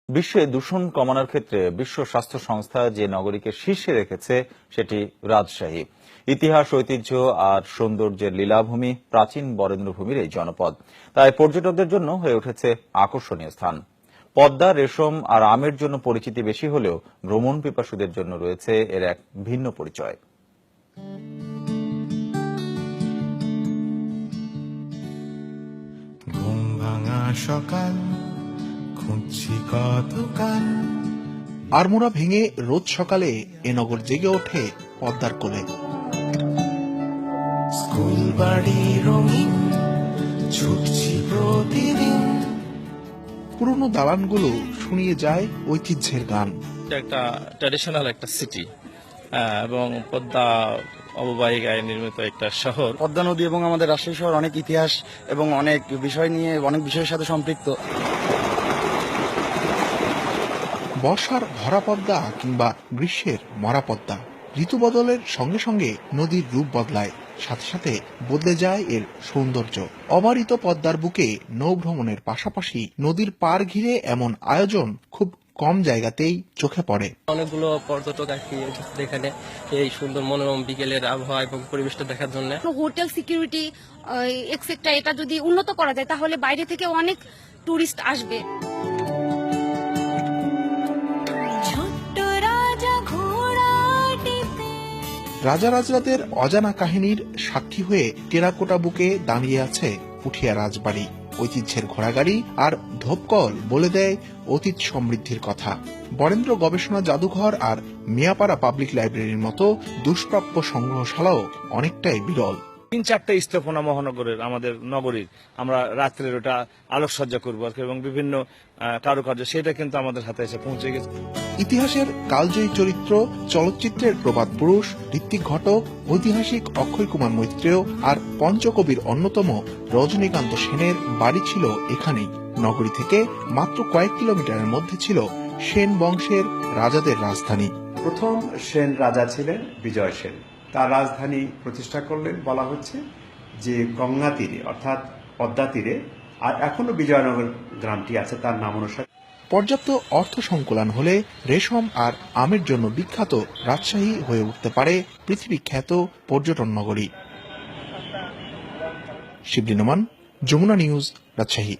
বিশ্বে দূষণ কমানোর ক্ষেত্রে বিশ্ব স্বাস্থ্য সংস্থা যে নগরীকে শীর্ষে রেখেছে সেটি রাজশাহী। ইতিহাস, ঐতিহ্য আর সৌন্দর্যের লীলাভূমি, প্রাচীন বরেন্দ্রভূমির এই জনপদ তাই পর্যটকদের জন্য হয়ে উঠেছে আকর্ষণীয় স্থান। পদ্মা, রেশম আর আমের জন্য পরিচিতি বেশি হলেও ভ্রমণ পিপাসুদের জন্য রয়েছে এর এক ভিন্ন পরিচয়। ঘুম ভাঙা সকাল, খুঁজছি কতকাল। আড়মোড়া ভেঙে রোজ সকালে এ নগর জেগে ওঠে পদ্মার কোলে। স্কুল বাড়ি রঙিন, ছুটছি প্রতিদিন। পুরনো দালানগুলো শুনিয়ে যায় ঐতিহ্যের গান। একটা ট্র্যাডিশনাল একটা সিটি এবং পদ্মা অববাহিকায় নির্মিত একটা শহর। পদ্মা নদী এবং আমাদের রাজশাহী শহর অনেক ইতিহাস এবং অনেক বিষয় নিয়ে অনেক বিষয়ের সাথে সম্পৃক্ত। বর্ষার ভরা পদ্মা কিংবা গ্রীষ্মের মরা পদ্মা, ঋতু বদলের সঙ্গে সঙ্গে নদীর রূপ বদলায়, সাথে সাথে বদলে যায় এর সৌন্দর্য। অবারিত পদ্মার বুকে নৌভ্রমণের পাশাপাশি নদীর পার ঘিরে এমন আয়োজন খুব কম জায়গাতেই চোখে পড়ে। অনেকগুলো পর্যটক আর কি এখানে এই সুন্দর মনোরম বিকেলের আবহাওয়া এবং পরিবেশটা দেখার জন্য। হোটেল সিকিউরিটি এক্সেট্রা এটা যদি উন্নত করা যায় তাহলে বাইরে থেকে অনেক টুরিস্ট আসবে। রাজা রাজরাদের অজানা কাহিনীর সাক্ষী হয়ে টেরাকোটা বুকে দাঁড়িয়ে আছে পুঠিয়া রাজবাড়ি। ঐতিহ্যের ঘোড়াগাড়ি আর ধোপকল বলে দেয় অতীত সমৃদ্ধির কথা। বরেন্দ্র গবেষণা জাদুঘর আর মিয়াপাড়া পাবলিক লাইব্রেরির মতো দুষ্প্রাপ্য সংগ্রহশালাও অনেকটাই বিরল। 3-4টা স্থাপনা মহানগরের, আমাদের নগরীর, আমরা রাত্রের ওটা আলোকসজ্জা করবো এবং বিভিন্ন কারুকার্য, সেটা কিন্তু আমাদের হাতে এসে পৌঁছে গেছে। ইতিহাসের কালজয়ী চরিত্র, চলচ্চিত্রের প্রবাদ পুরুষ ঋত্বিক ঘটক, ঐতিহাসিক অক্ষয় কুমার মৈত্রেয় আর পঞ্চকবির অন্যতম রজনীকান্ত সেনের বাড়ি ছিল এখানেই। নগরী থেকে মাত্র কয়েক কিলোমিটারের মধ্যে ছিল সেন বংশের রাজাদের রাজধানী। প্রথম সেন রাজা ছিলেন বিজয় সেন। তার রাজধানী প্রতিষ্ঠা করলেন বলা হচ্ছে যে গঙ্গা তীরে, অর্থাৎ পদ্মা তীরে, আর এখনো বিজয়নগর গ্রামটি আছে তার নাম অনুসারে। পর্যাপ্ত অর্থ সংকুলান হলে রেশম আর আমের জন্য বিখ্যাত রাজশাহী হয়ে উঠতে পারে পৃথিবী খ্যাত পর্যটন নগরী। শিবলি নোমান, যমুনা নিউজ, রাজশাহী।